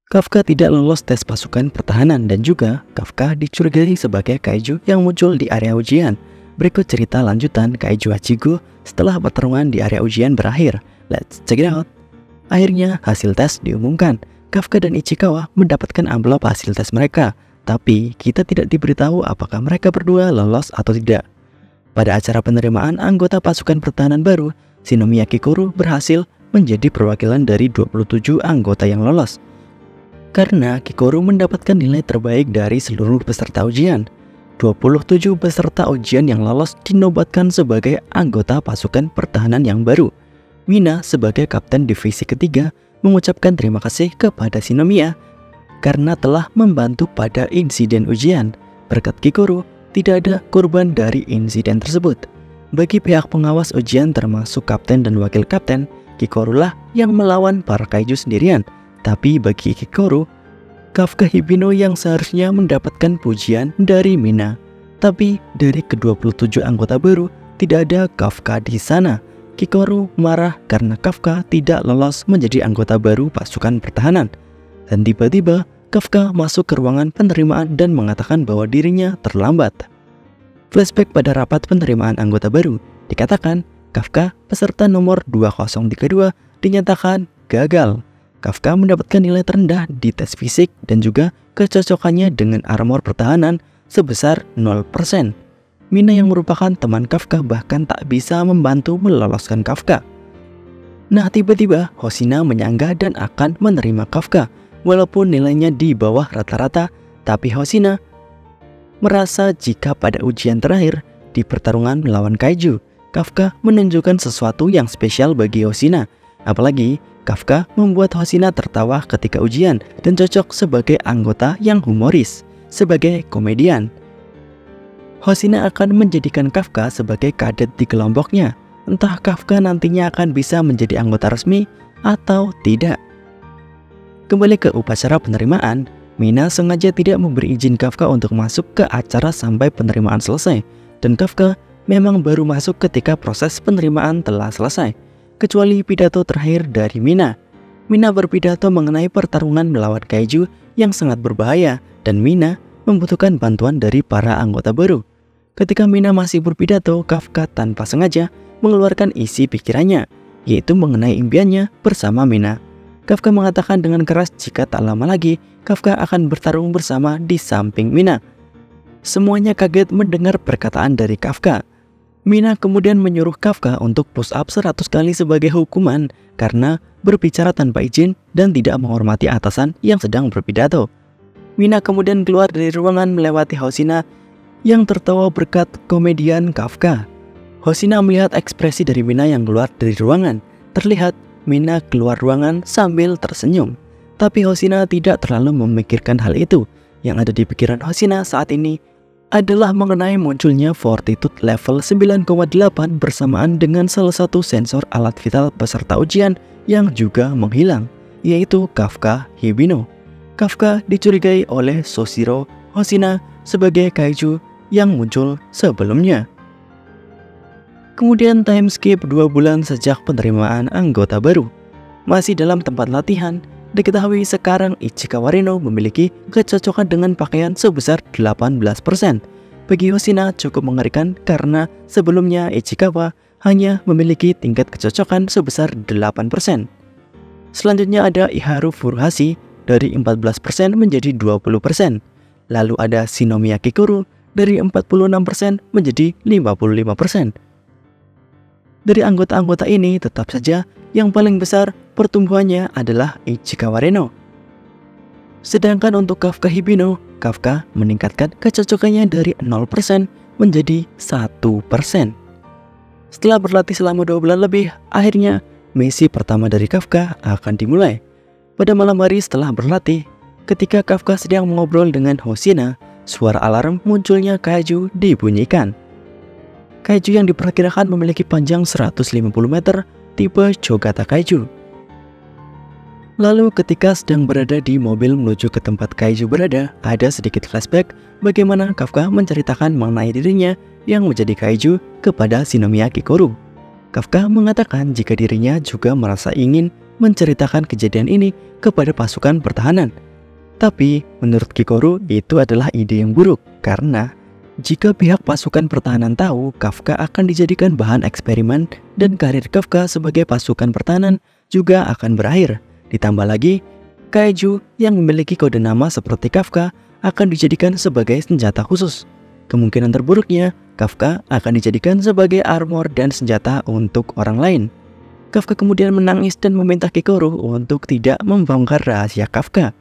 Kafka tidak lolos tes pasukan pertahanan dan juga Kafka dicurigai sebagai kaiju yang muncul di area ujian. Berikut cerita lanjutan kaiju Hachigo setelah pertarungan di area ujian berakhir. Let's check it out. Akhirnya hasil tes diumumkan. Kafka dan Ichikawa mendapatkan amplop hasil tes mereka, tapi kita tidak diberitahu apakah mereka berdua lolos atau tidak. Pada acara penerimaan anggota pasukan pertahanan baru, Shinomiya Kikoru berhasil menjadi perwakilan dari 27 anggota yang lolos. Karena Kikoru mendapatkan nilai terbaik dari seluruh peserta ujian, 27 peserta ujian yang lolos dinobatkan sebagai anggota pasukan pertahanan yang baru. Mina sebagai kapten divisi ketiga mengucapkan terima kasih kepada Shinomiya karena telah membantu pada insiden ujian. Berkat Kikoru, tidak ada korban dari insiden tersebut. Bagi pihak pengawas ujian termasuk kapten dan wakil kapten, Kikoru lah yang melawan para kaiju sendirian. Tapi bagi Kikoru, Kafka Hibino yang seharusnya mendapatkan pujian dari Mina. Tapi dari ke-27 anggota baru, tidak ada Kafka di sana. Kikoru marah karena Kafka tidak lolos menjadi anggota baru pasukan pertahanan. Dan tiba-tiba, Kafka masuk ke ruangan penerimaan dan mengatakan bahwa dirinya terlambat. Flashback pada rapat penerimaan anggota baru, dikatakan Kafka peserta nomor 2032 dinyatakan gagal. Kafka mendapatkan nilai terendah di tes fisik dan juga kecocokannya dengan armor pertahanan sebesar 0%. Mina yang merupakan teman Kafka bahkan tak bisa membantu meloloskan Kafka. Nah, tiba-tiba Hoshina menyangga dan akan menerima Kafka. Walaupun nilainya di bawah rata-rata, tapi Hoshina merasa jika pada ujian terakhir di pertarungan melawan kaiju, Kafka menunjukkan sesuatu yang spesial bagi Hoshina. Apalagi Kafka membuat Hoshina tertawa ketika ujian dan cocok sebagai anggota yang humoris, sebagai komedian. Hoshina akan menjadikan Kafka sebagai kadet di kelompoknya. Entah Kafka nantinya akan bisa menjadi anggota resmi atau tidak. Kembali ke upacara penerimaan, Mina sengaja tidak memberi izin Kafka untuk masuk ke acara sampai penerimaan selesai. Dan Kafka memang baru masuk ketika proses penerimaan telah selesai. Kecuali pidato terakhir dari Mina. Mina berpidato mengenai pertarungan melawan kaiju yang sangat berbahaya dan Mina membutuhkan bantuan dari para anggota baru. Ketika Mina masih berpidato, Kafka tanpa sengaja mengeluarkan isi pikirannya, yaitu mengenai impiannya bersama Mina. Kafka mengatakan dengan keras jika tak lama lagi Kafka akan bertarung bersama di samping Mina. Semuanya kaget mendengar perkataan dari Kafka. Mina kemudian menyuruh Kafka untuk push up 100 kali sebagai hukuman karena berbicara tanpa izin dan tidak menghormati atasan yang sedang berpidato. Mina kemudian keluar dari ruangan melewati Hoshina yang tertawa berkat komedian Kafka. Hoshina melihat ekspresi dari Mina yang keluar dari ruangan. Terlihat Mina keluar ruangan sambil tersenyum. Tapi Hoshina tidak terlalu memikirkan hal itu. Yang ada di pikiran Hoshina saat ini adalah mengenai munculnya fortitude level 9,8 bersamaan dengan salah satu sensor alat vital peserta ujian yang juga menghilang, yaitu Kafka Hibino. Kafka dicurigai oleh Soshiro Hoshina sebagai kaiju yang muncul sebelumnya. Kemudian time skip 2 bulan sejak penerimaan anggota baru. Masih dalam tempat latihan, diketahui sekarang Ichikawa Reno memiliki kecocokan dengan pakaian sebesar 18%. Bagi Hoshina cukup mengerikan karena sebelumnya Ichikawa hanya memiliki tingkat kecocokan sebesar 8%. Selanjutnya ada Iharu Furuhashi dari 14% menjadi 20%. Lalu ada Shinomiya Kikoru dari 46% menjadi 55%. Dari anggota-anggota ini tetap saja yang paling besar pertumbuhannya adalah Ichikawa Reno. Sedangkan untuk Kafka Hibino, Kafka meningkatkan kecocokannya dari 0% menjadi 1%. Setelah berlatih selama 2 bulan lebih, akhirnya misi pertama dari Kafka akan dimulai. Pada malam hari setelah berlatih, ketika Kafka sedang mengobrol dengan Hoshina, suara alarm munculnya kaiju dibunyikan. Kaiju yang diperkirakan memiliki panjang 150 meter, tipe Chogata Kaiju. Lalu ketika sedang berada di mobil menuju ke tempat kaiju berada, ada sedikit flashback bagaimana Kafka menceritakan mengenai dirinya yang menjadi kaiju kepada Shinomiya Kikoru. Kafka mengatakan jika dirinya juga merasa ingin menceritakan kejadian ini kepada pasukan pertahanan. Tapi menurut Kikoru itu adalah ide yang buruk, karena jika pihak pasukan pertahanan tahu Kafka akan dijadikan bahan eksperimen dan karir Kafka sebagai pasukan pertahanan juga akan berakhir. Ditambah lagi, kaiju yang memiliki kode nama seperti Kafka akan dijadikan sebagai senjata khusus. Kemungkinan terburuknya, Kafka akan dijadikan sebagai armor dan senjata untuk orang lain. Kafka kemudian menangis dan meminta Kikoru untuk tidak membongkar rahasia Kafka.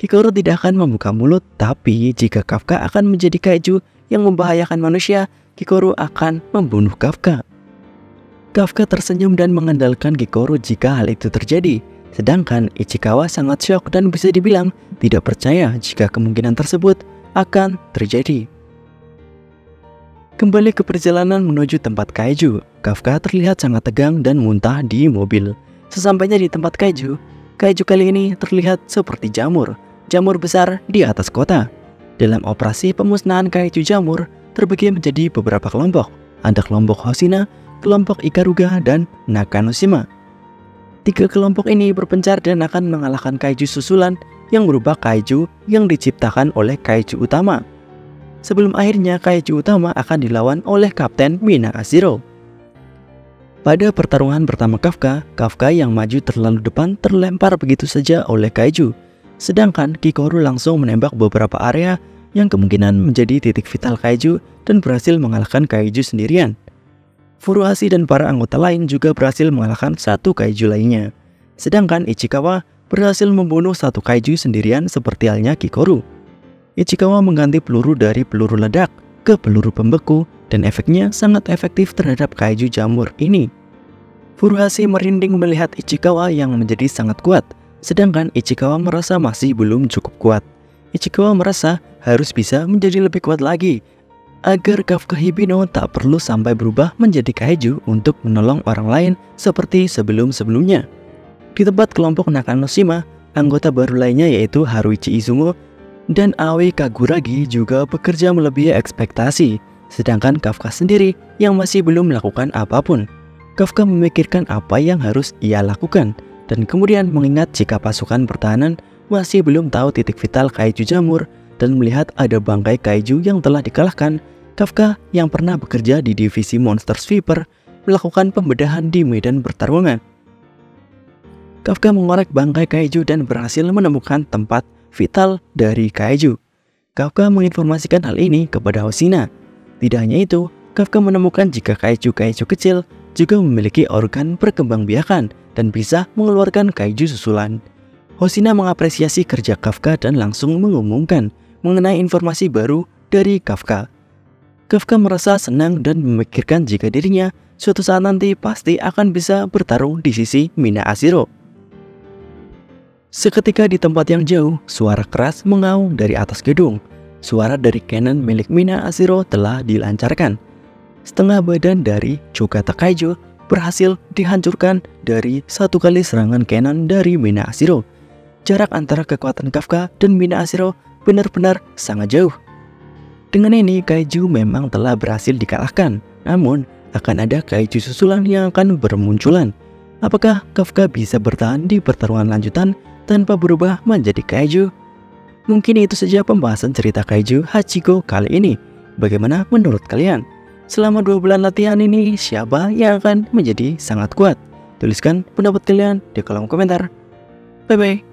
Kikoru tidak akan membuka mulut, tapi jika Kafka akan menjadi kaiju yang membahayakan manusia, Kikoru akan membunuh Kafka. Kafka tersenyum dan mengandalkan Kikoru jika hal itu terjadi. Sedangkan Ichikawa sangat syok dan bisa dibilang tidak percaya jika kemungkinan tersebut akan terjadi. Kembali ke perjalanan menuju tempat kaiju, Kafka terlihat sangat tegang dan muntah di mobil. Sesampainya di tempat kaiju, kaiju kali ini terlihat seperti jamur besar di atas kota. Dalam operasi pemusnahan kaiju jamur terbagi menjadi beberapa kelompok. Ada kelompok Hoshina, kelompok Ikaruga, dan Nakanoshima. 3 kelompok ini berpencar dan akan mengalahkan kaiju susulan yang berupa kaiju yang diciptakan oleh kaiju utama. Sebelum akhirnya kaiju utama akan dilawan oleh Kapten Minakashiro. Pada pertarungan pertama Kafka yang maju terlalu depan terlempar begitu saja oleh kaiju. Sedangkan Kikoru langsung menembak beberapa area yang kemungkinan menjadi titik vital kaiju dan berhasil mengalahkan kaiju sendirian. Furuhashi dan para anggota lain juga berhasil mengalahkan satu kaiju lainnya. Sedangkan Ichikawa berhasil membunuh satu kaiju sendirian seperti halnya Kikoru. Ichikawa mengganti peluru dari peluru ledak ke peluru pembeku dan efeknya sangat efektif terhadap kaiju jamur ini. Furuhashi merinding melihat Ichikawa yang menjadi sangat kuat. Sedangkan Ichikawa merasa masih belum cukup kuat. Ichikawa merasa harus bisa menjadi lebih kuat lagi agar Kafka Hibino tak perlu sampai berubah menjadi kaiju untuk menolong orang lain seperti sebelum-sebelumnya. Di tempat kelompok Nakanoshima, anggota baru lainnya yaitu Haruichi Izumo dan Aoi Kaguragi juga bekerja melebihi ekspektasi. Sedangkan Kafka sendiri yang masih belum melakukan apapun. Kafka memikirkan apa yang harus ia lakukan dan kemudian mengingat jika pasukan pertahanan masih belum tahu titik vital kaiju jamur dan melihat ada bangkai kaiju yang telah dikalahkan, Kafka yang pernah bekerja di divisi Monster Sweeper melakukan pembedahan di medan pertarungan. Kafka mengorek bangkai kaiju dan berhasil menemukan tempat vital dari kaiju. Kafka menginformasikan hal ini kepada Hoshina. Tidak hanya itu, Kafka menemukan jika kaiju-kaiju kecil juga memiliki organ perkembangbiakan dan bisa mengeluarkan kaiju susulan. Hoshina mengapresiasi kerja Kafka dan langsung mengumumkan mengenai informasi baru dari Kafka. Kafka merasa senang dan memikirkan jika dirinya suatu saat nanti pasti akan bisa bertarung di sisi Minakashiro. Seketika di tempat yang jauh, suara keras mengaung dari atas gedung. Suara dari cannon milik Minakashiro telah dilancarkan. Setengah badan dari Chogata Kaiju berhasil dihancurkan dari satu kali serangan cannon dari Minakashiro. Jarak antara kekuatan Kafka dan Minakashiro benar-benar sangat jauh. Dengan ini kaiju memang telah berhasil dikalahkan, namun akan ada kaiju susulan yang akan bermunculan. Apakah Kafka bisa bertahan di pertarungan lanjutan tanpa berubah menjadi kaiju? Mungkin itu saja pembahasan cerita kaiju Hachiko kali ini. Bagaimana menurut kalian? Selama 2 bulan latihan ini, siapa yang akan menjadi sangat kuat? Tuliskan pendapat kalian di kolom komentar. Bye-bye.